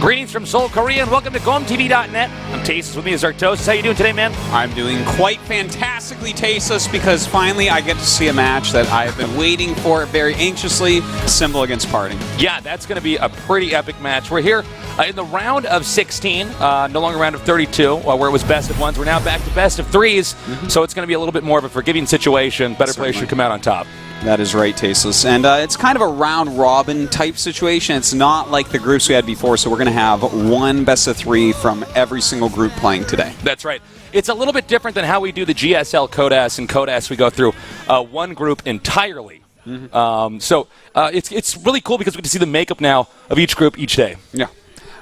Greetings from Seoul, Korea, and welcome to GOMTV.net. I'm Tasis. With me is Artosis. How you doing today, man? I'm doing quite fantastically, Tasis, because finally I get to see a match that I've been waiting for very anxiously, Symbol against Parting. Yeah, that's going to be a pretty epic match. We're here in the round of 16, no longer round of 32, where it was best of ones. We're now back to best of threes, so it's going to be a little bit more of a forgiving situation. Better players should come out on top. That is right, Tasteless. And it's kind of a round-robin type situation. It's not like the groups we had before, so we're going to have one best of three from every single group playing today. That's right. It's a little bit different than how we do the GSL CODAS. And CODAS, we go through one group entirely. So it's really cool because we get to see the makeup now of each group each day. Yeah.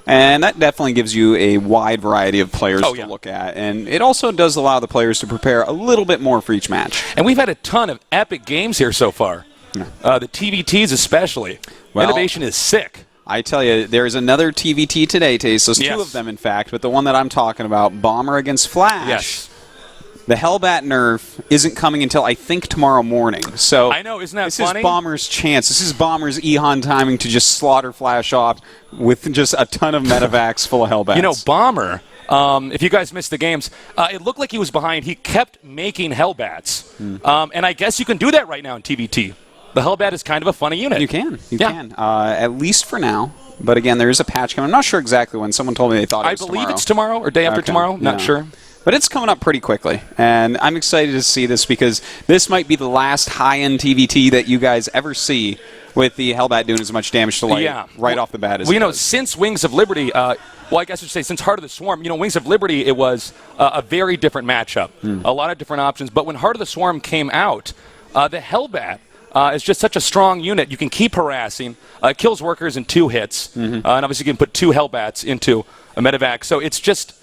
And that definitely gives you a wide variety of players to look at. And it also does allow the players to prepare a little bit more for each match. And we've had a ton of epic games here so far. The TVTs especially. Well, innovation is sick. I tell you, there's another TVT today, Tasteless. Two of them, in fact. But the one that I'm talking about, Bomber against Flash. Yes. The Hellbat nerf isn't coming until, I think, tomorrow morning. So I know, isn't that this funny? Is Bomber's chance. This is Bomber's Ehan timing to just slaughter Flash off with just a ton of medevacs full of Hellbats. You know, Bomber, if you guys missed the games, it looked like he was behind. He kept making Hellbats. And I guess you can do that right now in TVT. The Hellbat is kind of a funny unit. You can. You can. At least for now. But again, there is a patch coming. I'm not sure exactly when. Someone told me they thought it was tomorrow. I believe it's tomorrow or day after tomorrow. Not sure. But it's coming up pretty quickly, and I'm excited to see this because this might be the last high-end TVT that you guys ever see with the Hellbat doing as much damage to light right off the bat as you know, since Wings of Liberty, well, I guess I should say since Heart of the Swarm, you know, Wings of Liberty, it was a very different matchup, a lot of different options. But when Heart of the Swarm came out, the Hellbat is just such a strong unit. You can keep harassing, kills workers in 2 hits, and obviously you can put 2 Hellbats into a medevac. So it's just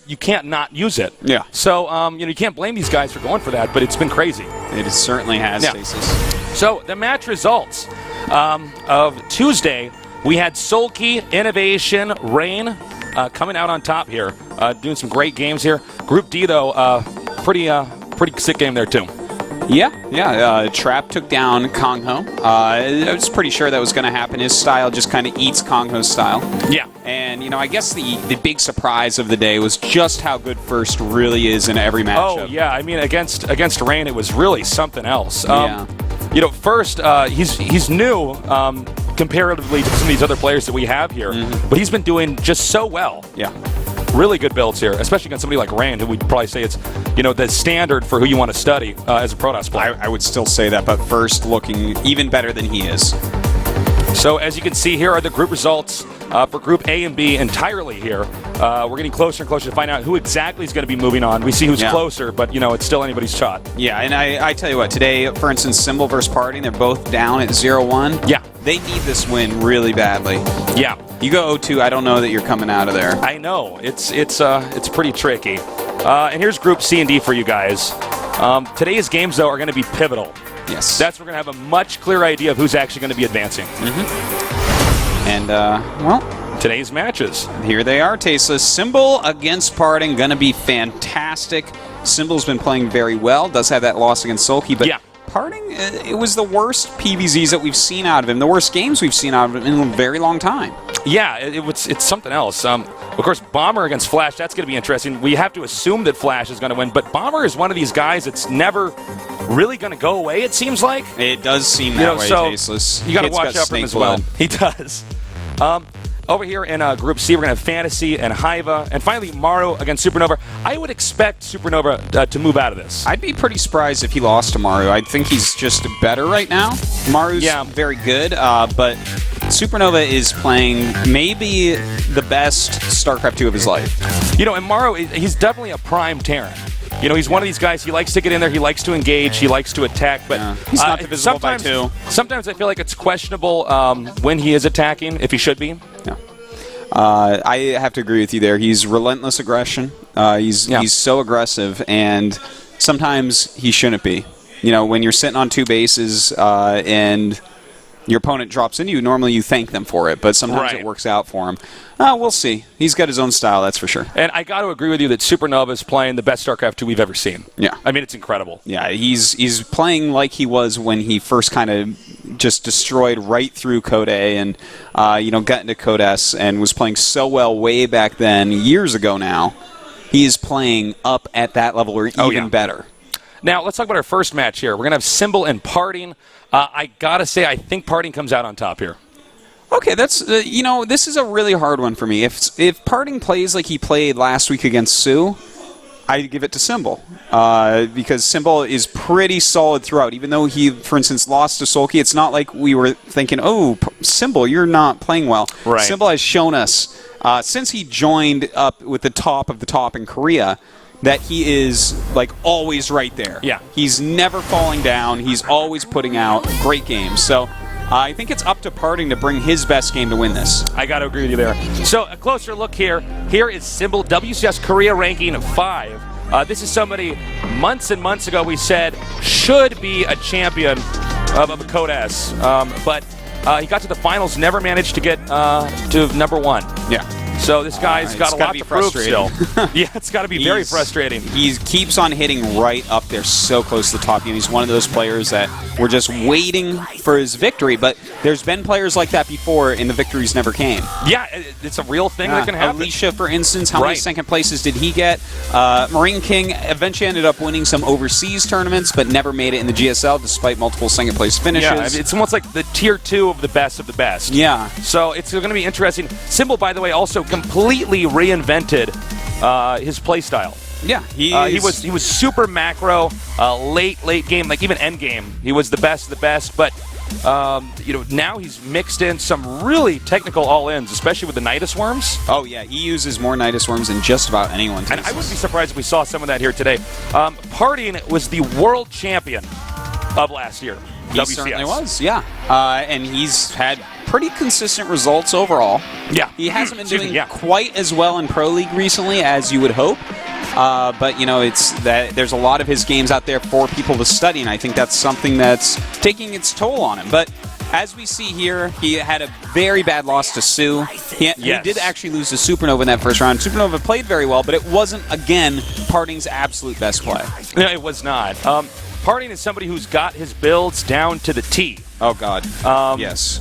you can't not use it. Yeah. So you know, you can't blame these guys for going for that, but it's been crazy. It certainly has, Stasis. So the match results of Tuesday, we had Sulky, Innovation, Rain coming out on top here, doing some great games here. Group D though, pretty sick game there too. Yeah. Trap took down Kongho. I was pretty sure that was going to happen. His style just kind of eats Kongho's style. Yeah. And, you know, I guess the big surprise of the day was just how good First really is in every matchup. Oh, yeah. I mean, against Rain, it was really something else. Yeah. You know, First, he's new comparatively to some of these other players that we have here, but he's been doing just so well. Yeah. Really good builds here, especially against somebody like Rand, who we'd probably say it's, you know, the standard for who you want to study as a Protoss player. I would still say that, but First looking even better than he is. So as you can see, here are the group results for Group A and B entirely here. We're getting closer and closer to find out who exactly is going to be moving on. We see who's closer, but, you know, it's still anybody's shot. Yeah, and I tell you what, today, for instance, Symbol versus Parting, they're both down at 0-1. Yeah. They need this win really badly. Yeah. You go 0-2, I don't know that you're coming out of there. I know. It's pretty tricky. And here's Group C and D for you guys. Today's games, though, are going to be pivotal. Yes. That's where we're going to have a much clearer idea of who's actually going to be advancing. And, well, today's matches. Here they are, Tasteless. Symbol against Parting, going to be fantastic. Symbol's been playing very well. Does have that loss against Sulky, but Parting, it was the worst PVZs that we've seen out of him, the worst games we've seen out of him in a very long time. Yeah, it's something else. Of course, Bomber against Flash, that's going to be interesting. We have to assume that Flash is going to win, but Bomber is one of these guys that's never really going to go away, it seems like. It does seem that way, Tasteless. You got to watch out for him as well. He does. Over here in Group C, we're going to have Fantasy and Hiva, and finally Maru against Supernova. I would expect Supernova to move out of this. I'd be pretty surprised if he lost to Maru. I think he's just better right now. Maru's very good, but Supernova is playing maybe the best StarCraft 2 of his life. You know, and Maru, he's definitely a prime Terran. You know, he's one of these guys, he likes to get in there, he likes to engage, he likes to attack, but he's not divisible by 2. Sometimes I feel like it's questionable when he is attacking, if he should be. Yeah. I have to agree with you there. He's relentless aggression. He's so aggressive, and sometimes he shouldn't be. You know, when you're sitting on 2 bases and your opponent drops into you, normally you thank them for it, but sometimes it works out for him. We'll see. He's got his own style, that's for sure. And I got to agree with you that Supernova is playing the best StarCraft 2 we've ever seen. Yeah. I mean, it's incredible. Yeah, he's playing like he was when he first kind of just destroyed right through Code A and, got into Code S and was playing so well way back then, years ago now. He is playing up at that level or even better. Now, let's talk about our first match here. We're going to have Symbol and Parting. I got to say, I think Parting comes out on top here. Okay, that's, this is a really hard one for me. If Parting plays like he played last week against Sue, I give it to Symbol. Because Symbol is pretty solid throughout. Even though he, for instance, lost to Sulky, it's not like we were thinking, oh, Symbol, you're not playing well. Right. Symbol has shown us, since he joined up with the top of the top in Korea, that he is, like, always right there. Yeah. He's never falling down. He's always putting out great games. So I think it's up to Parting to bring his best game to win this. I got to agree with you there. So a closer look here. Here is Symbol, WCS Korea ranking of 5. This is somebody months and months ago we said should be a champion of a Code S. But he got to the finals, never managed to get to number 1. Yeah. So this guy's got a lot to prove still. Yeah, it's got to be very frustrating. He keeps on hitting right up there so close to the top. He's one of those players that we're just waiting for his victory, but there's been players like that before and the victories never came. Yeah, it's a real thing that can happen. Alicia, for instance, how many second places did he get? Marine King eventually ended up winning some overseas tournaments, but never made it in the GSL despite multiple second place finishes. Yeah, it's almost like the tier 2 of the best of the best. Yeah. So it's going to be interesting. Symbol, by the way, also completely reinvented his play style. Yeah, he was super macro, late game, like even end game. He was the best of the best, but now he's mixed in some really technical all-ins, especially with the Nidus Worms. Oh yeah, he uses more Nidus Worms than just about anyone. And I wouldn't be surprised if we saw some of that here today. Parting was the world champion of last year. He WCS. certainly was, yeah. And he's had pretty consistent results overall. Yeah. He hasn't been doing quite as well in Pro League recently as you would hope. But, it's that there's a lot of his games out there for people to study, and I think that's something that's taking its toll on him. But as we see here, he had a very bad loss to Sue. He did actually lose to Supernova in that first round. Supernova played very well, but it wasn't, again, Parting's absolute best play. No, it was not. Parting is somebody who's got his builds down to the T. Oh, God. Yes.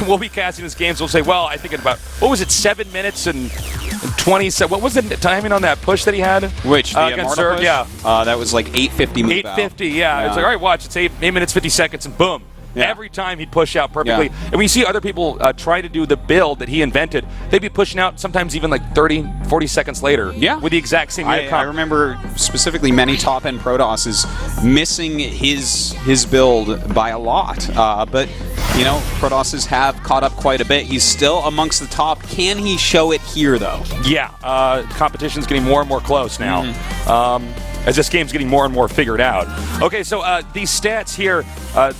We'll be casting his games. We'll say, well, I think in about, 7 minutes and 20 seconds. What was the timing on that push that he had? Which, the Immortal push? Yeah. That was like 8:50 move 8:50, yeah. It's like, all right, watch. It's 8 minutes, 50 seconds, and boom. Yeah. Every time he'd push out perfectly. Yeah. And when you see other people try to do the build that he invented, they'd be pushing out sometimes even like 30, 40 seconds later with the exact same unit comp. I remember specifically many top-end Protosses missing his build by a lot. But, Protosses have caught up quite a bit. He's still amongst the top. Can he show it here, though? Yeah. Competition's getting more and more close now. Mm-hmm. As this game's getting more and more figured out. Okay, so these stats here,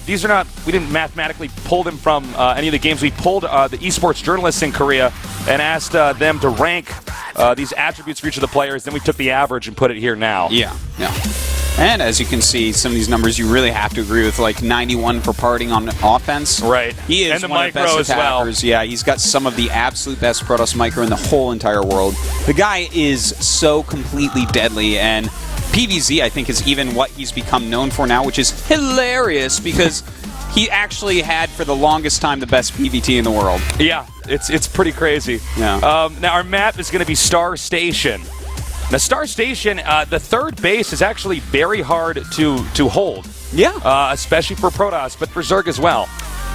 these are not, we didn't mathematically pull them from any of the games. We pulled the esports journalists in Korea and asked them to rank these attributes for each of the players. Then we took the average and put it here now. Yeah. And as you can see, some of these numbers you really have to agree with, like 91 for Parting on offense. Right. He is one of the best attackers. Yeah, he's got some of the absolute best Protoss micro in the whole entire world. The guy is so completely deadly, and PVZ, I think, is even what he's become known for now, which is hilarious because he actually had, for the longest time, the best PVT in the world. Yeah, it's pretty crazy. Yeah. Now, our map is going to be Star Station. Now, Star Station, the third base is actually very hard to hold. Yeah. Especially for Protoss, but for Zerg as well.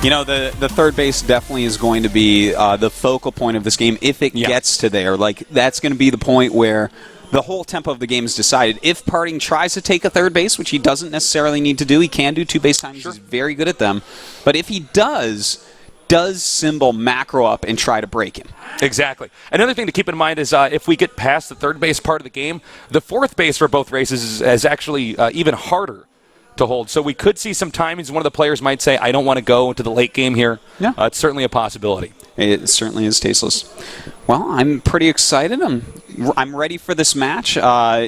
The third base definitely is going to be the focal point of this game if it gets to there. Like, that's going to be the point where the whole tempo of the game is decided. If Parting tries to take a third base, which he doesn't necessarily need to do, he can do 2 base timings. Sure. He's very good at them. But if he does Symbol macro up and try to break him? Exactly. Another thing to keep in mind is if we get past the third base part of the game, the fourth base for both races is actually even harder to hold. So we could see some timings. One of the players might say, I don't want to go into the late game here. Yeah. It's certainly a possibility. It certainly is tasteless. Well, I'm pretty excited. I'm ready for this match. I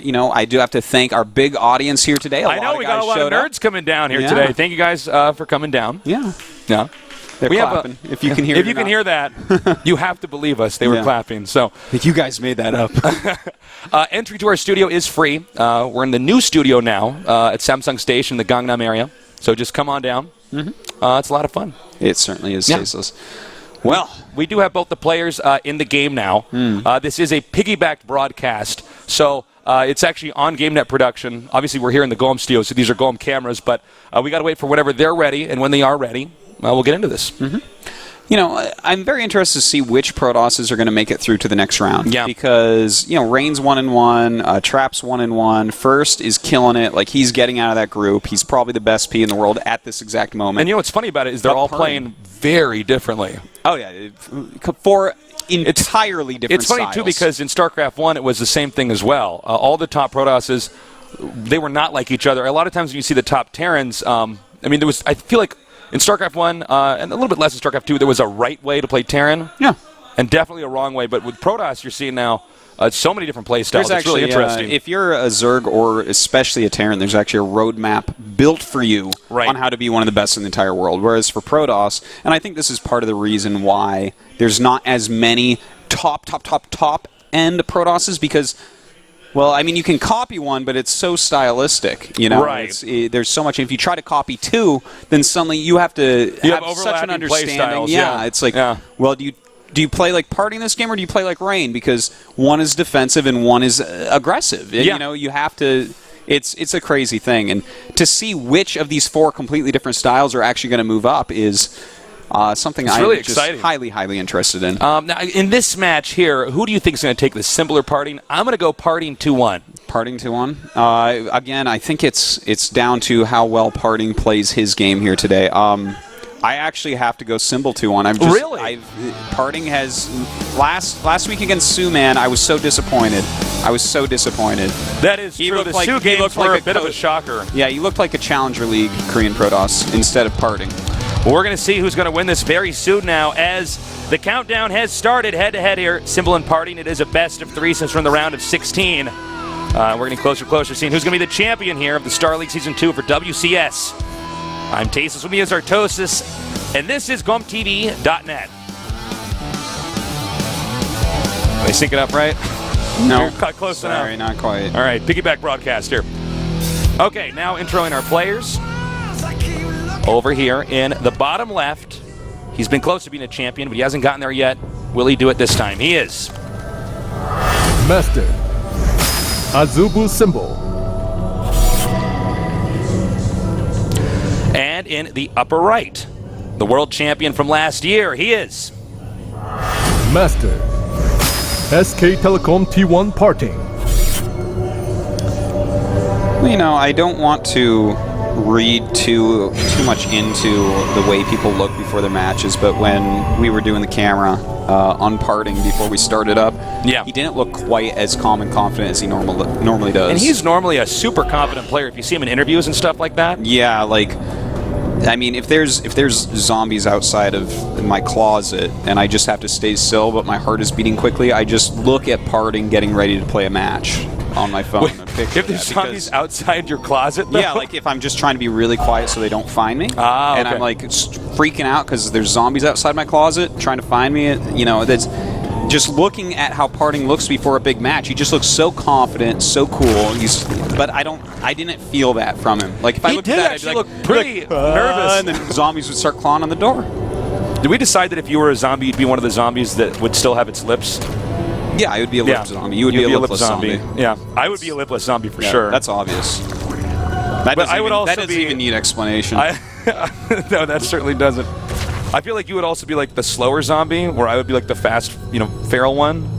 do have to thank our big audience here today. I know we got a lot of nerds coming down here today. Thank you guys for coming down. Yeah. They're clapping. If you can hear if you can hear that, you have to believe us. They were clapping. So you guys made that up. Entry to our studio is free. We're in the new studio now at Samsung Station in the Gangnam area. So just come on down. It's a lot of fun. It certainly is tasteless. Well, we do have both the players in the game now. This is a piggybacked broadcast, so it's actually on GameNet production. Obviously, we're here in the GOM studio, so these are GOM cameras, but we got to wait for whenever they're ready, and when they are ready, we'll get into this. You know, I'm very interested to see which Protosses are going to make it through to the next round. Yeah. Because, you know, Rain's 1-1, Trap's 1-1. First is killing it. Like, he's getting out of that group. He's probably the best P in the world at this exact moment. And you know what's funny about it is they're all playing very differently. Oh, yeah. For entirely different It's funny, styles. too, because in StarCraft 1, it was the same thing as well. All the top Protosses, they were not like each other. A lot of times when you see the top Terrans, I mean, I feel like in StarCraft 1, and a little bit less in StarCraft 2, there was a right way to play Terran. Yeah. And definitely a wrong way. But with Protoss, you're seeing now so many different play styles. There's it's really interesting. If you're a Zerg or especially a Terran, there's actually a roadmap built for you on how to be one of the best in the entire world. Whereas for Protoss, and I think this is part of the reason why there's not as many top end Protosses, because, well, I mean, you can copy one, but it's so stylistic, you know. Right. There's so much. And if you try to copy two, then suddenly you have to have such an understanding. It's like, well, do you play like Party this game, or do you play like Rain? Because one is defensive and one is aggressive. You know, you have to. It's a crazy thing, and to see which of these four completely different styles are actually going to move up is something I'm really just exciting. highly interested in. Now, in this match here, who do you think is going to take the simpler parting? I'm going to go parting 2-1. Parting 2-1. Again, I think it's down to how well Parting plays his game here today. I actually have to go Symbol 2-1. Really? Parting has last week against Suman. I was so disappointed. That is true. The Sioux games were a bit of a shocker. Yeah, he looked like a Challenger League Korean Protoss instead of Parting. Well, we're going to see who's going to win this very soon now, as the countdown has started head-to-head here. Symbol and Parting. It is a best-of-3 since we're in the round of 16. We're getting closer and closer, seeing who's going to be the champion here of the StarLeague Season 2 for WCS. I'm Tasteless, with me is Artosis, and this is GOMTV.net. Are they syncing up right? No. You're close enough. Sorry, not quite. All right, piggyback broadcast here. Okay, now introing our players. Over here in the bottom left, he's been close to being a champion, but he hasn't gotten there yet. Will he do it this time? He is. Master Azubu Symbol. And in the upper right, the world champion from last year, he is. Master SK Telecom T1 Parting. Well, you know, I don't want to read too much into the way people look before their matches, but when we were doing the camera on Parting before we started up, he didn't look quite as calm and confident as he normally does. And he's normally a super confident player. If you see him in interviews and stuff like that. Yeah, like, I mean, if there's zombies outside of my closet and I just have to stay still, but my heart is beating quickly, I just look at Parting getting ready to play a match on my phone. Wait, if there's zombies outside your closet, though? Yeah, like if I'm just trying to be really quiet so they don't find me, and I'm like freaking out because there's zombies outside my closet trying to find me. You know, that's just looking at how Parting looks before a big match. He just looks so confident, so cool. But I didn't feel that from him. Like if I looked at that, I'd be like, look pretty nervous, and then zombies would start clawing on the door. Did we decide that if you were a zombie, you'd be one of the zombies that would still have its lips? Yeah, I would be a lip zombie. You would be a lipless zombie. Yeah, I would be a lipless zombie for sure. That's obvious. That doesn't even need explanation. No, that certainly doesn't. I feel like you would also be like the slower zombie, where I would be like the fast, feral one.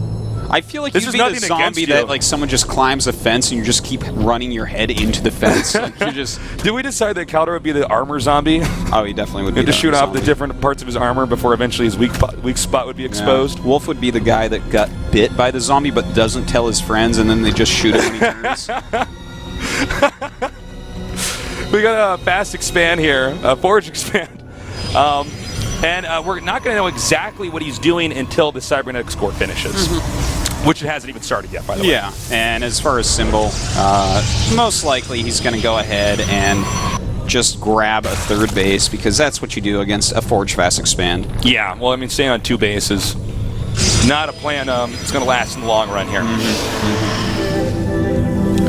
I feel like you'd be the zombie that like someone just climbs a fence and you just keep running your head into the fence. Like you just. Did we decide that Caldor would be the armor zombie? Oh, he definitely would be. To shoot off the different parts of his armor before eventually his weak spot would be exposed. Yeah. Wolf would be the guy that got bit by the zombie but doesn't tell his friends, and then they just shoot him when he turns. We got a fast expand here, a forge expand. And we're not going to know exactly what he's doing until the cybernetics core finishes. Which it hasn't even started yet, by the way. Yeah, and as far as Symbol, most likely he's going to go ahead and just grab a third base, because that's what you do against a Forge Fast Expand. Yeah, well, I mean, staying on 2 bases, not a plan it's going to last in the long run here.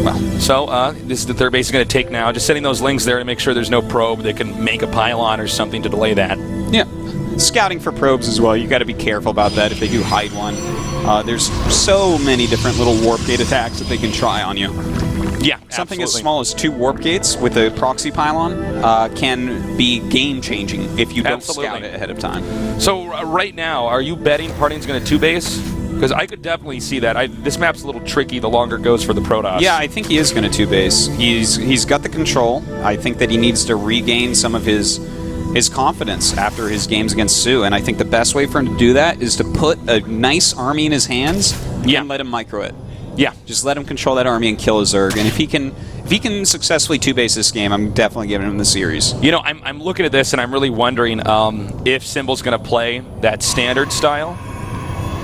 Well, so this is the third base he's going to take now. Just setting those lings there to make sure there's no probe. They can make a pylon or something to delay that. yeah. Scouting for probes as well. You got to be careful about that if they do hide one. There's so many different little warp gate attacks that they can try on you. Yeah, Something absolutely. as small as 2 warp gates with a proxy pylon can be game-changing if you don't Absolutely. scout it ahead of time. So right now, are you betting Parting's going to 2-base? Because I could definitely see that. This map's a little tricky the longer it goes for the Protoss. Yeah, I think he is going to 2-base. He's got the control. I think that he needs to regain some of his confidence after his games against Sue, and I think the best way for him to do that is to put a nice army in his hands and let him micro it. Yeah. Just let him control that army and kill a Zerg. And if he can successfully 2-base this game, I'm definitely giving him the series. You know, I'm looking at this and I'm really wondering if Symbol's going to play that standard style,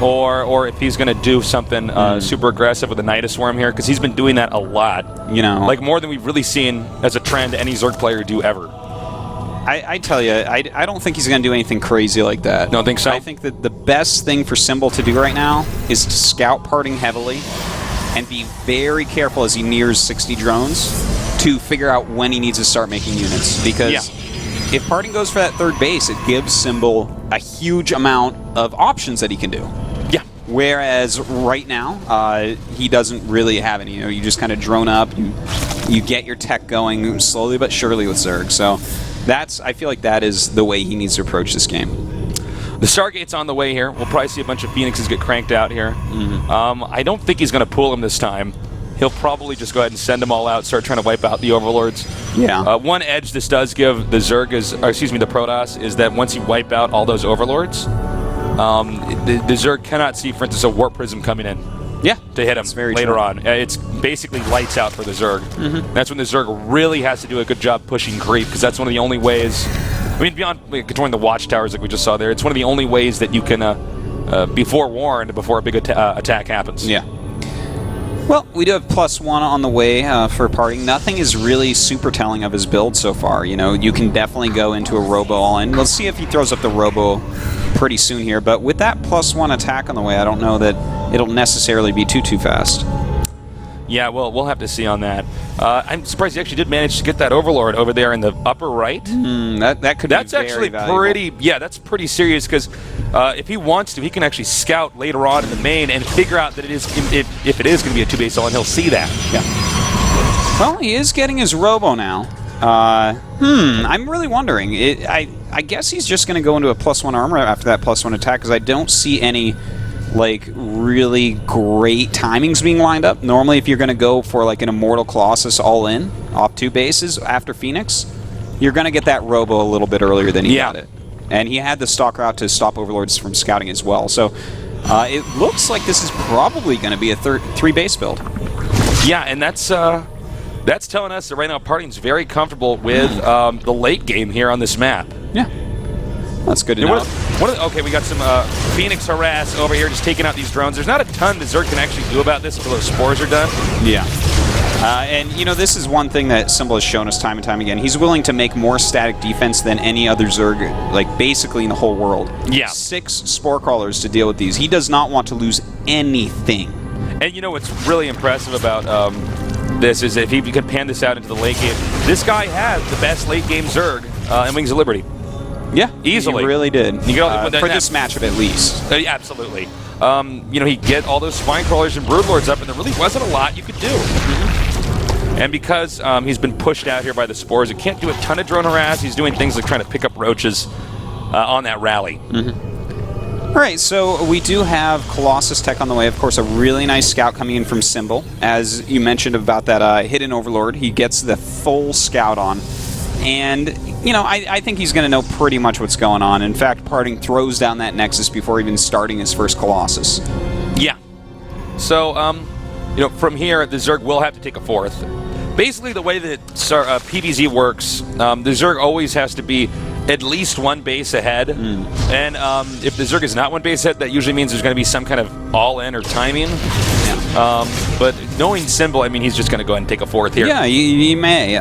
or if he's going to do something super aggressive with the Nida Swarm here, because he's been doing that a lot. You know, like more than we've really seen as a trend any Zerg player do ever. I tell you, I don't think he's going to do anything crazy like that. Don't think so? I think that the best thing for Symbol to do right now is to scout Parting heavily and be very careful as he nears 60 drones to figure out when he needs to start making units. Because if Parting goes for that third base, it gives Symbol a huge amount of options that he can do. Yeah. Whereas right now, he doesn't really have any. You know, you just kind of drone up, you get your tech going slowly but surely with Zerg. So I feel like that is the way he needs to approach this game. The Stargate's on the way here. We'll probably see a bunch of Phoenixes get cranked out here. I don't think he's going to pull them this time. He'll probably just go ahead and send them all out, start trying to wipe out the Overlords. Yeah. One edge this does give the the Protoss, is that once you wipe out all those Overlords, the Zerg cannot see, for instance, a Warp Prism coming in. Yeah, to hit him later true. on. It's basically lights out for the Zerg. That's when the Zerg really has to do a good job pushing creep, because that's one of the only ways. I mean, beyond controlling the watchtowers like we just saw there, it's one of the only ways that you can be forewarned before a big attack happens. Yeah. Well, we do have +1 on the way for Parting. Nothing is really super telling of his build so far. You know, you can definitely go into a Robo all-in. We'll see if he throws up the Robo pretty soon here. But with that +1 attack on the way, I don't know that it'll necessarily be too fast. Yeah, well, we'll have to see on that. I'm surprised he actually did manage to get that Overlord over there in the upper right. That could that's be very actually valuable. pretty. Yeah, that's pretty serious, because if he wants to, he can actually scout later on in the main and figure out that it is if it is going to be a 2-base all, and he'll see that. Yeah. Well, he is getting his Robo now. I'm really wondering. I guess he's just going to go into a +1 armor after that +1 attack, because I don't see any really great timings being lined up. Normally, if you're going to go for like an Immortal Colossus all-in off 2 bases after Phoenix, you're going to get that Robo a little bit earlier than he got it. And he had the Stalker out to stop Overlords from scouting as well. So it looks like this is probably going to be a 3-base build. Yeah, and that's telling us that right now Parting's very comfortable with the late game here on this map. Yeah. That's good to know. Okay, we got some Phoenix harass over here, just taking out these drones. There's not a ton the Zerg can actually do about this until those spores are done. Yeah. And, you know, this is one thing that Symbol has shown us time and time again. He's willing to make more static defense than any other Zerg, basically in the whole world. Yeah. 6 Spore Crawlers to deal with these. He does not want to lose anything. And, you know, what's really impressive about this is if he can pan this out into the late game, this guy has the best late game Zerg in Wings of Liberty. Yeah, easily. He really did. You get for this matchup, at least. Absolutely. You know, he'd get all those Spine Crawlers and Broodlords up, and there really wasn't a lot you could do. And because he's been pushed out here by the spores, he can't do a ton of drone harass. He's doing things like trying to pick up roaches on that rally. All right, so we do have Colossus tech on the way. Of course, a really nice scout coming in from Symbol. As you mentioned about that hidden Overlord, he gets the full scout on. And, you know, I think he's going to know pretty much what's going on. In fact, Parting throws down that Nexus before even starting his first Colossus. Yeah. So, you know, from here, the Zerg will have to take a 4th. Basically, the way that PvZ works, the Zerg always has to be at least 1 base ahead. And if the Zerg is not 1 base ahead, that usually means there's going to be some kind of all-in or timing. But knowing Symbol, I mean, he's just going to go ahead and take a 4th here. Yeah, he may.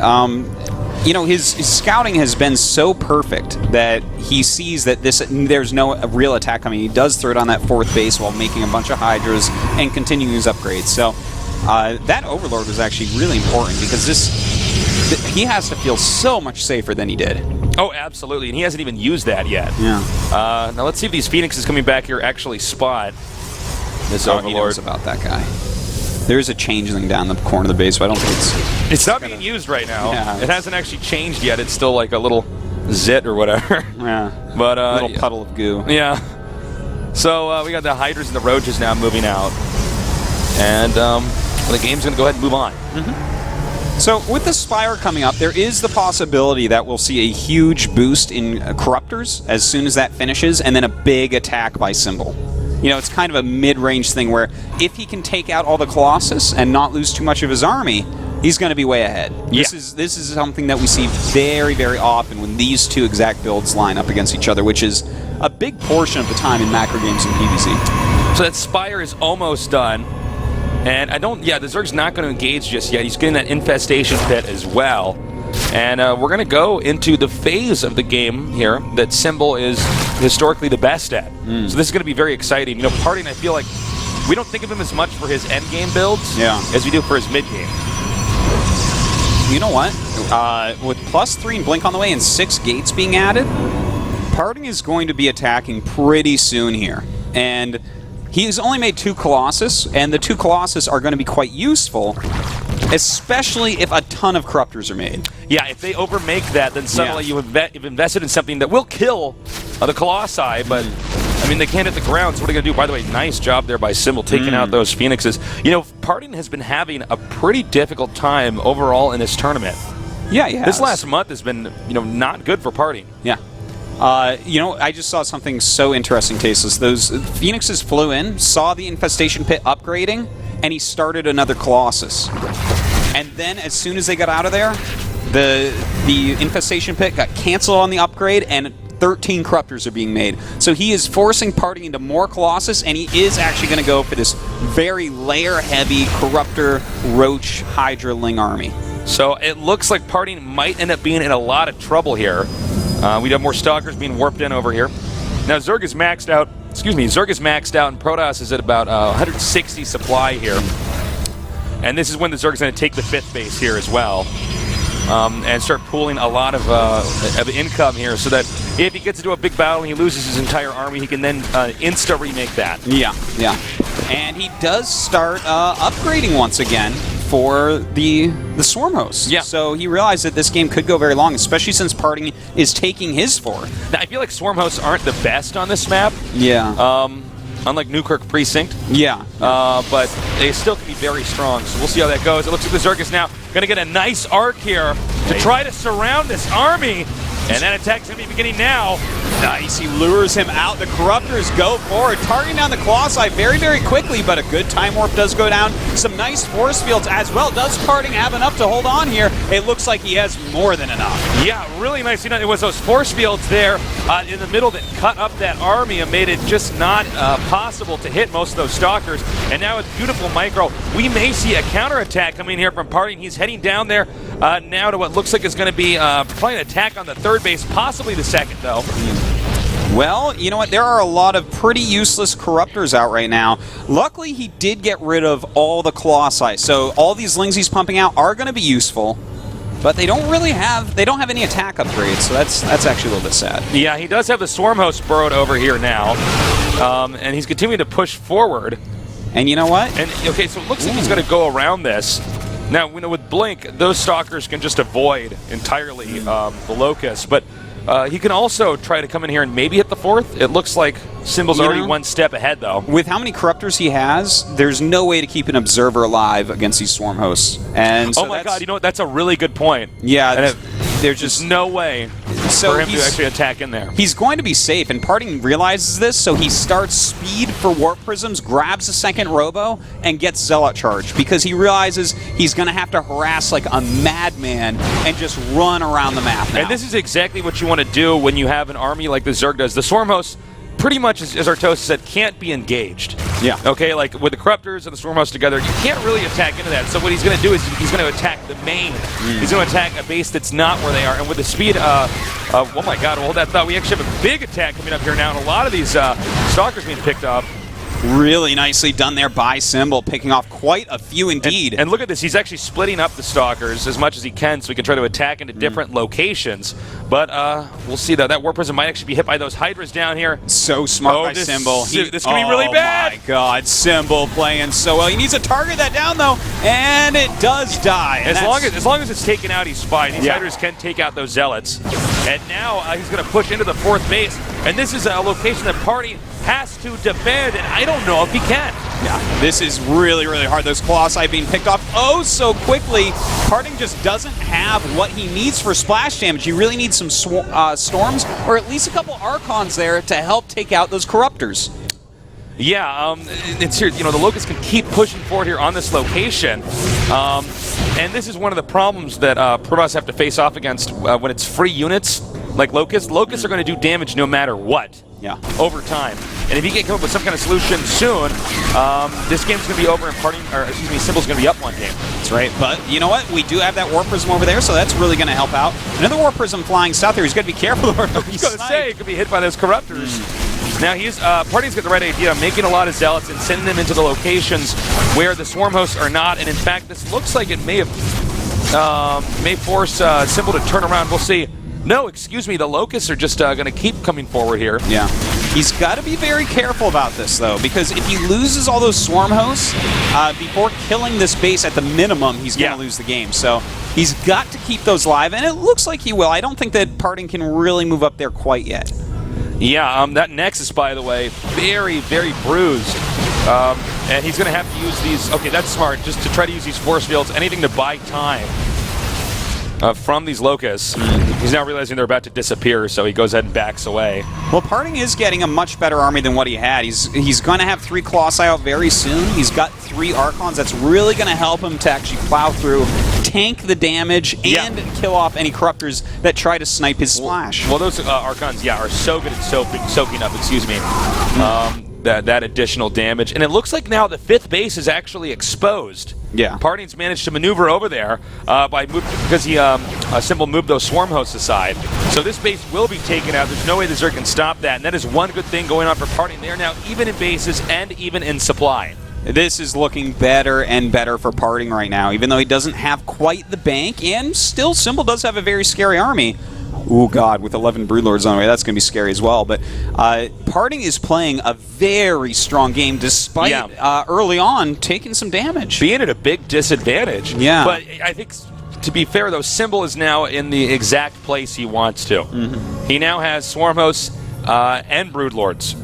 you know, his scouting has been so perfect that he sees that there's no real attack coming. He does throw it on that 4th base while making a bunch of Hydras and continuing his upgrades. So that Overlord was actually really important because he has to feel so much safer than he did. Oh, absolutely, and he hasn't even used that yet. Yeah. Now let's see if these Phoenixes coming back here actually spot this Overlord. He knows about that guy. There's a changeling down the corner of the base, but I don't think it's not being used right now. Yeah, it hasn't actually changed yet. It's still like a little zit or whatever. Yeah. But a little puddle of goo. Yeah. So we got the Hydras and the Roaches now moving out, and the game's going to go ahead and move on. So with the Spire coming up, there is the possibility that we'll see a huge boost in Corruptors as soon as that finishes, and then a big attack by Symbol. You know, it's kind of a mid-range thing where if he can take out all the Colossus and not lose too much of his army, he's going to be way ahead. Yeah. This is something that we see very, very often when these two exact builds line up against each other, which is a big portion of the time in macro games and PvZ. So that Spire is almost done. And the Zerg's not going to engage just yet. He's getting that Infestation Pit as well. And we're going to go into the phase of the game here that Symbol is historically the best at. So this is going to be very exciting. You know, Parting, I feel like we don't think of him as much for his endgame builds as we do for his mid-game. You know what? With +3 and Blink on the way and 6 gates being added, Parting is going to be attacking pretty soon here. And he's only made 2 Colossus, and the 2 Colossus are going to be quite useful, especially if a ton of Corruptors are made. Yeah, if they overmake that, then suddenly you've invested in something that will kill the Colossi, but I mean, they can't hit the ground, so what are they going to do? By the way, nice job there by Symbol taking out those Phoenixes. You know, Parting has been having a pretty difficult time overall in this tournament. Yeah, he has. This last month has been, you know, not good for Parting. Yeah. You know, I just saw something so interesting, Tasteless. Those Phoenixes flew in, saw the Infestation Pit upgrading, and he started another Colossus. And then, as soon as they got out of there, the Infestation Pit got canceled on the upgrade, and 13 Corruptors are being made. So he is forcing Parting into more Colossus, and he is actually going to go for this very layer-heavy Corruptor, Roach, Hydra, Ling army. So it looks like Parting might end up being in a lot of trouble here. We have more Stalkers being warped in over here. Now Zerg is maxed out. Zerg is maxed out, and Protoss is at about 160 supply here. And this is when the Zerg is going to take the 5th base here as well, and start pooling a lot of income here, so that if he gets into a big battle and he loses his entire army, he can then insta remake that. Yeah. And he does start upgrading once again for the Swarm hosts. Yeah. So he realized that this game could go very long, especially since Parting is taking his 4th. Now, I feel like Swarm hosts aren't the best on this map. Yeah. Unlike Newkirk Precinct. Yeah. But they still can be very strong, so we'll see how that goes. It looks like the Zerg is now going to get a nice arc here to try to surround this army. And that attack's going to be beginning now. Nice. He lures him out. The Corruptors go forward, targeting down the Colossi very, very quickly, but a good Time Warp does go down. Some nice force fields as well. Does Parting have enough to hold on here? It looks like he has more than enough. Yeah, really nice. You know, it was those force fields there in the middle that cut up that army and made it just not possible to hit most of those Stalkers. And now with beautiful micro, we may see a counterattack coming here from Parting. He's heading down there now to what looks like is going to be probably an attack on the 3rd base, possibly the 2nd, though. Well, you know what? There are a lot of pretty useless Corruptors out right now. Luckily, he did get rid of all the Colossi, so all these Lings he's pumping out are going to be useful, but they don't have any attack upgrades, so that's actually a little bit sad. Yeah, he does have the Swarm host burrowed over here now, and he's continuing to push forward. And you know what? And okay, so it looks like he's going to go around this. Now, you know, with Blink, those Stalkers can just avoid entirely the Locust, but he can also try to come in here and maybe hit the 4th. It looks like Symbol's already one step ahead, though. With how many Corruptors he has, there's no way to keep an Observer alive against these Swarm hosts. And so oh my god, you know what? That's a really good point. Yeah, there's just no way for him to actually attack in there. He's going to be safe, and Parting realizes this, so he starts speed for Warp Prisms, grabs a 2nd Robo, and gets Zealot Charge, because he realizes he's going to have to harass like a madman and just run around the map now. And this is exactly what you want to do when you have an army like the Zerg does. The Swarm hosts, pretty much, as Artosis said, can't be engaged. Yeah. Okay, like with the Corruptors and the Stormhouse together, you can't really attack into that. So what he's going to do is he's going to attack the main. He's going to attack a base that's not where they are. And with the speed, oh my God, hold that thought. We actually have a big attack coming up here now, and a lot of these Stalkers being picked up. Really nicely done there by Symbol, picking off quite a few indeed. And look at this, he's actually splitting up the Stalkers as much as he can so he can try to attack into different locations. But we'll see, though. That War Prism might actually be hit by those Hydras down here. So smart by Symbol. This could be really bad. Oh my God, Symbol playing so well. He needs to target that down, though, and it does die. As long as it's taken out, he's fine. These Hydras can take out those Zealots. And now he's going to push into the 4th base. And this is a location that Party has to defend, and I don't know if he can. Yeah, this is really, really hard. Those Colossi being picked off oh so quickly. Parting just doesn't have what he needs for splash damage. He really needs some storms, or at least a couple Archons there to help take out those Corruptors. Yeah, it's here. You know, the Locusts can keep pushing forward here on this location, and this is one of the problems that Protoss have to face off against when it's free units like Locusts. Locusts are going to do damage no matter what. Yeah. Over time. And if you can't come up with some kind of solution soon, this game's going to be over and Symbol's going to be up 1 game. That's right. But you know what? We do have that War Prism over there, so that's really going to help out. Another War Prism flying south there. He's got to be careful. I was going to say, it could be hit by those Corruptors. Now, Party's got the right idea of making a lot of Zealots and sending them into the locations where the Swarm hosts are not. And in fact, this looks like it may force Symbol to turn around. We'll see. No, excuse me, the Locusts are just going to keep coming forward here. Yeah. He's got to be very careful about this, though, because if he loses all those Swarm hosts, before killing this base at the minimum, he's going to lose the game. So he's got to keep those live, and it looks like he will. I don't think that Parting can really move up there quite yet. Yeah, that Nexus, by the way, very, very bruised. And he's going to have to use these. Okay, that's smart, just to try to use these force fields, anything to buy time. From these Locusts. He's now realizing they're about to disappear, so he goes ahead and backs away. Well, Parting is getting a much better army than what he had. He's going to have 3 Colossi out very soon. He's got 3 Archons. That's really going to help him to actually plow through, tank the damage, and kill off any Corruptors that try to snipe his splash. Well, those Archons, are so good at soaking up, that additional damage. And it looks like now the 5th base is actually exposed. Yeah. Parting's managed to maneuver over there because Symbol moved those Swarm hosts aside. So this base will be taken out. There's no way the Zerg can stop that. And that is one good thing going on for Parting. They are now even in bases and even in supply. This is looking better and better for Parting right now, even though he doesn't have quite the bank, and still Symbol does have a very scary army. Oh God, with 11 Broodlords on the way, that's going to be scary as well. But Parting is playing a very strong game, despite early on taking some damage. Being at a big disadvantage. Yeah. But I think, to be fair, though, Symbol is now in the exact place he wants to. He now has Swarm hosts and Broodlords.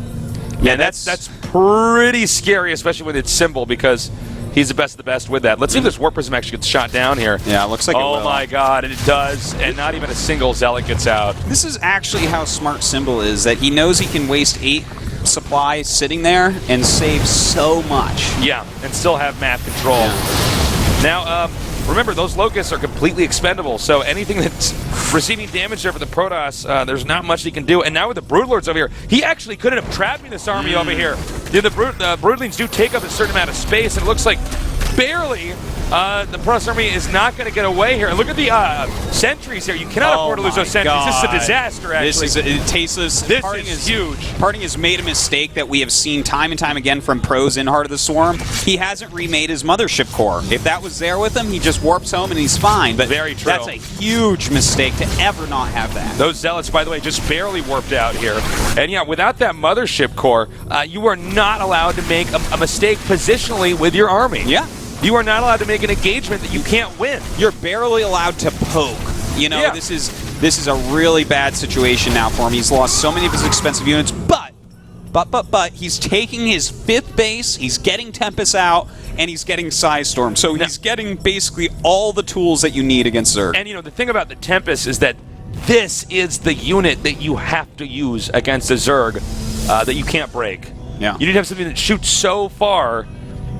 Yeah, and that's pretty scary, especially when it's Symbol, because he's the best of the best with that. Let's see if this War Prism actually gets shot down here. Yeah, it looks like it will. Oh my God, and it does, and not even a single Zealot gets out. This is actually how smart Symbol is, that he knows he can waste 8 supply sitting there and save so much. Yeah, and still have map control. Yeah. Now, remember, those Locusts are completely expendable, so anything that's receiving damage there for the Protoss, there's not much he can do. And now with the Broodlords over here, he actually couldn't have trapped this army over here. The Broodlings do take up a certain amount of space, and it looks like barely the Protoss army is not going to get away here. And look at the sentries here. You cannot afford to lose those sentries. God. This is a disaster, actually. This is tasteless. This is huge. Parting has made a mistake that we have seen time and time again from pros in Heart of the Swarm. He hasn't remade his mothership core. If that was there with him, he just warps home and he's fine. But very true. That's a huge mistake to ever not have that. Those Zealots, by the way, just barely warped out here. And yeah, without that mothership core, you are not allowed to make a mistake positionally with your army. Yeah. You are not allowed to make an engagement that you can't win. You're barely allowed to poke. You know, this is a really bad situation now for him. He's lost so many of his expensive units, but he's taking his 5th base, he's getting Tempest out, and he's getting Psystorm. So he's getting basically all the tools that you need against Zerg. And you know, the thing about the Tempest is that this is the unit that you have to use against a Zerg that you can't break. Yeah. You need to have something that shoots so far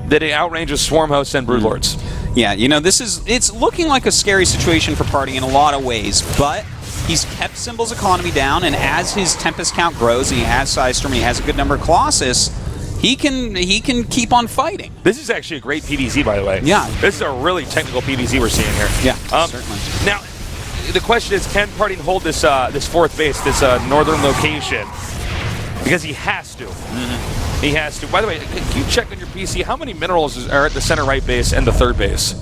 that it outranges Swarm hosts and Broodlords. Yeah, you know, it's looking like a scary situation for Party in a lot of ways, but he's kept Symbol's economy down, and as his Tempest count grows, and he has Psystorm, he has a good number of Colossus, he can keep on fighting. This is actually a great PvZ, by the way. Yeah. This is a really technical PvZ we're seeing here. Yeah, certainly. Now, the question is, can Parting hold this this fourth base, this northern location? Because he has to. He has to. By the way, can you check on your PC how many minerals are at the center right base and the third base?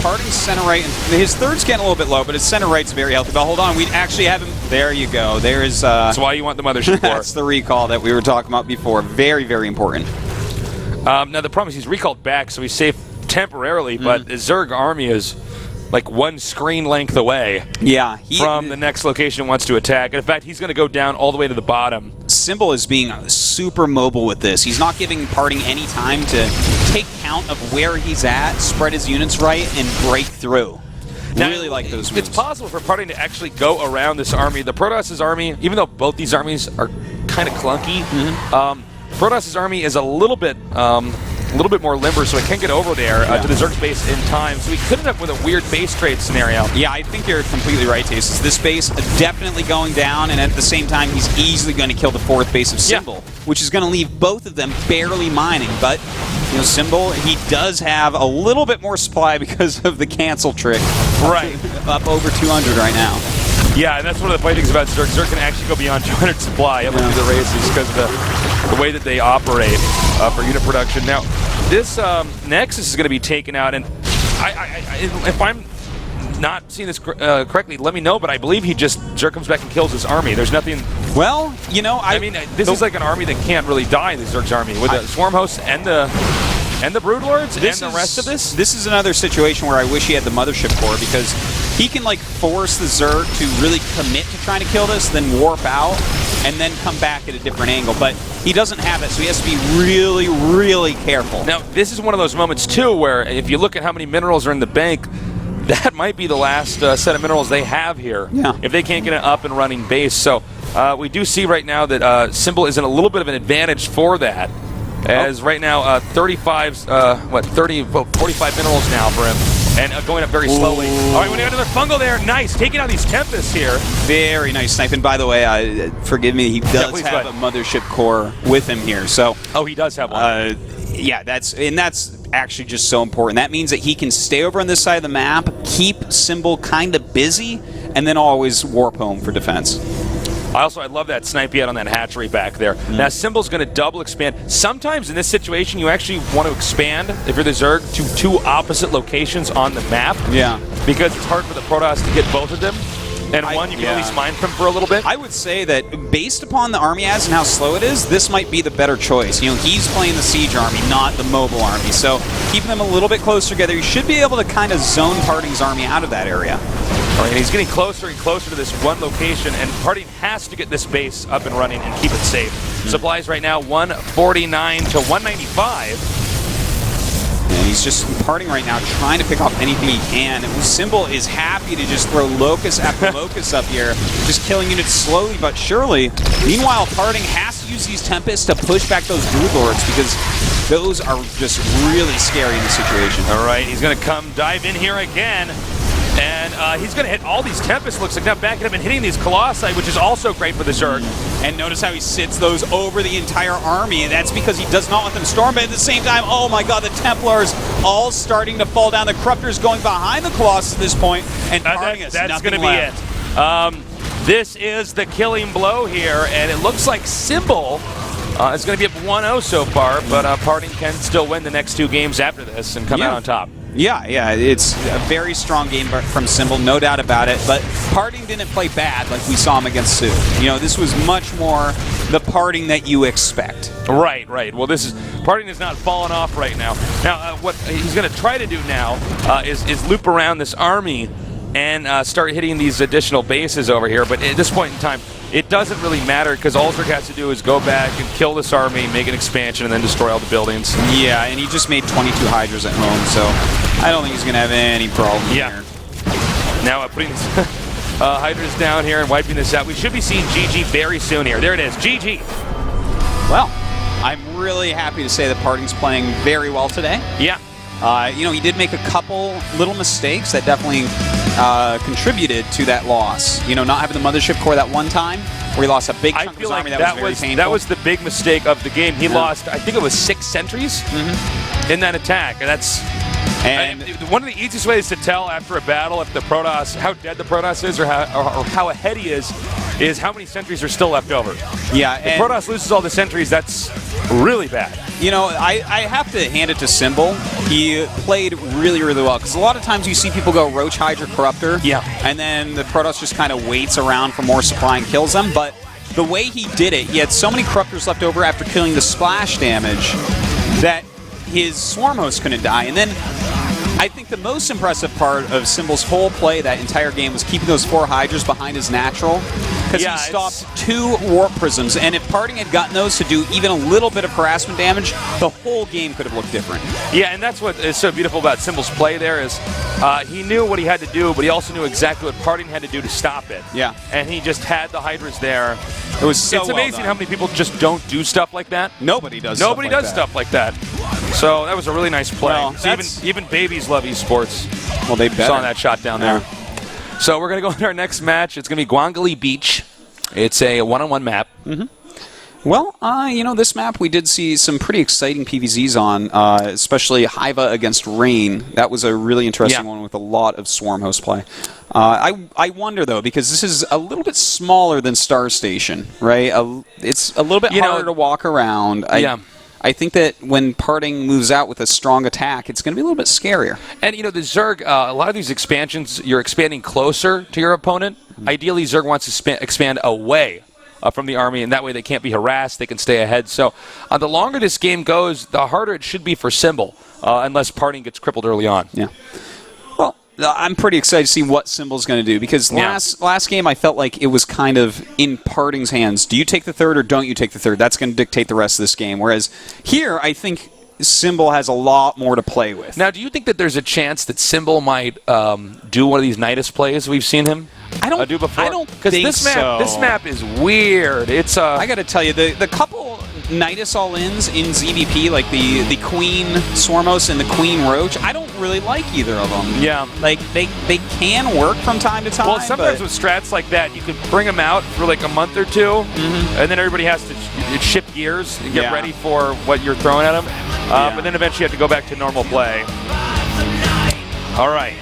Parting's center right, his third's getting a little bit low, but his center right's very healthy. But hold on, we actually have him. There you go. There's. That's why you want the mothership core. That's the recall that we were talking about before. Very, very important. Now the problem is he's recalled back, so he's safe temporarily. But the Zerg army is like one screen length away. Yeah, from the next location wants to attack. In fact, he's going to go down all the way to the bottom. Symbol is being super mobile with this. He's not giving Parting any time to take count of where he's at, spread his units right, and break through. Now, really like those moves. It's possible for Parting to actually go around this army. The Protoss' army, even though both these armies are kind of clunky, Protoss' army is a little bit more limber, so it can get over there to the Zerg's base in time. So we could end up with a weird base trade scenario. Yeah, I think you're completely right, Taste. This base definitely going down, and at the same time, he's easily going to kill the fourth base of Symbol, which is going to leave both of them barely mining. But you know, Symbol, he does have a little bit more supply because of the cancel trick. Right. Up over 200 right now. Yeah, and that's one of the funny things about Zerg. Zerg can actually go beyond 200 supply up into the races because of the way that they operate for unit production. Now, this Nexus is going to be taken out, and if I'm not seeing this correctly, let me know, but I believe Zerg comes back and kills his army. There's nothing... Well, you know, I mean, this is like an army that can't really die in the Zerg's army, with the Swarm Hosts and the Brood Lords and the rest of this. This is another situation where I wish he had the Mothership Core, because he can like force the Zerg to really commit to trying to kill this, then warp out, and then come back at a different angle. But he doesn't have it, so he has to be really, really careful. Now, this is one of those moments, too, where if you look at how many minerals are in the bank, that might be the last set of minerals they have here. Yeah. If they can't get an up and running base. So we do see right now that Symbol is in a little bit of an advantage for that. As right now, 45 minerals now for him, and going up very slowly. All right, we have another fungal there. Nice, taking out these Tempests here. Very nice snipe. And by the way, forgive me, he does have a Mothership Core with him here. So he does have one. Yeah, that's actually just so important. That means that he can stay over on this side of the map, keep Symbol kind of busy, and then always warp home for defense. I love that snipe he had on that hatchery back there. Now, Symbol's going to double expand. Sometimes in this situation, you actually want to expand, if you're the Zerg, to two opposite locations on the map. Yeah. Because it's hard for the Protoss to get both of them. And one, you can at least mine from for a little bit. I would say that based upon the army as and how slow it is, this might be the better choice. You know, he's playing the siege army, not the mobile army. So keeping them a little bit closer together, you should be able to kind of zone Parting's army out of that area. All right, and he's getting closer and closer to this one location, and Parting has to get this base up and running and keep it safe. Supplies right now 149 to 195. And he's just Parting right now, trying to pick off anything he can. And Symbol is happy to just throw Locust after Locust up here, just killing units slowly but surely. Meanwhile, Parting has to use these Tempests to push back those Brood Lords, because those are just really scary in this situation. All right, he's going to come dive in here again. And he's going to hit all these Tempests, looks like, now backing up and hitting these Colossi, which is also great for the Zerg. And notice how he sits those over the entire army, and that's because he does not want them stormed. But at the same time, oh my god, the Templars all starting to fall down. The Corruptor's going behind the Colossus at this point, and that's going to be it. This is the killing blow here, and it looks like Symbol is going to be up 1-0 so far, but Parting can still win the next two games after this and come out on top. Yeah, it's a very strong game from Symbol, no doubt about it. But Parting didn't play bad like we saw him against Sue. You know, this was much more the Parting that you expect. Right. Well, Parting is not falling off right now. Now, what he's going to try to do now is loop around this army and start hitting these additional bases over here. But at this point in time, it doesn't really matter, because all Zerg has to do is go back and kill this army, make an expansion, and then destroy all the buildings. Yeah, and he just made 22 Hydras at home, so I don't think he's going to have any problem here. Now putting these Hydras down here and wiping this out. We should be seeing GG very soon here. There it is, GG. Well, I'm really happy to say that Parting's playing very well today. Yeah. You know, he did make a couple little mistakes that definitely contributed to that loss. You know, not having the Mothership Core that one time, where he lost a big chunk I of feel his like army. That was very painful. that was the big mistake of the game. He lost, I think it was 6 sentries in that attack, and that's. And one of the easiest ways to tell after a battle if the Protoss, how dead the Protoss is, or how ahead he is how many sentries are still left over. Yeah, if Protoss loses all the sentries, that's really bad. You know, I have to hand it to Symbol. He played really, really well. Because a lot of times you see people go Roach, Hydra, Corruptor. Yeah. And then the Protoss just kind of waits around for more supply and kills them. But the way he did it, he had so many Corruptors left over after killing the splash damage that his Swarm host couldn't die. And then I think the most impressive part of Symbol's whole play that entire game was keeping those 4 Hydras behind his natural. Because he stopped 2 Warp Prisms, and if Parting had gotten those to do even a little bit of harassment damage, the whole game could have looked different. Yeah, and that's what is so beautiful about Symbol's play there is he knew what he had to do, but he also knew exactly what Parting had to do to stop it. Yeah. And he just had the Hydras there. It was so It's amazing how many people just don't do stuff like that. Nobody does stuff like that. So that was a really nice play. Well, so even babies love esports. Well, they better. Saw that shot down there. So we're going to go into our next match. It's going to be Guangali Beach. It's a one-on-one map. Well, you know, this map we did see some pretty exciting PvZs on, especially Hiva against Rain. That was a really interesting one with a lot of Swarm host play. I wonder, though, because this is a little bit smaller than Star Station, right? It's a little bit harder to walk around. I think that when Parting moves out with a strong attack, it's going to be a little bit scarier. And, you know, the Zerg, a lot of these expansions, you're expanding closer to your opponent. Ideally, Zerg wants to expand away from the army, and that way they can't be harassed, they can stay ahead. So the longer this game goes, the harder it should be for Symbol, unless Parting gets crippled early on. Yeah. Well, I'm pretty excited to see what Symbol's going to do, because last game I felt like it was kind of in Parting's hands. Do you take the third or don't you take the third? That's going to dictate the rest of this game. Whereas here, I think Symbol has a lot more to play with. Now, do you think that there's a chance that Symbol might do one of these Nidus plays we've seen him do before? I don't think this map is weird. It's I got to tell you, the couple Nidus all-ins in ZVP, like the Queen Swarmos and the Queen Roach, I don't really like either of them. Yeah. Like, they can work from time to time. Well, sometimes with strats like that, you can bring them out for like a month or two, and then everybody has to shift gears and get ready for what you're throwing at them. But then eventually you have to go back to normal play. All right.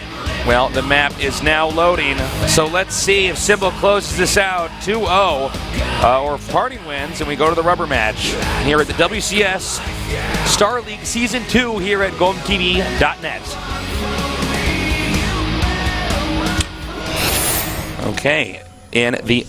Well, the map is now loading, so let's see if Symbol closes this out 2-0, or if Parting wins and we go to the rubber match here at the WCS StarLeague Season 2 here at GOMTV.net. Okay, in the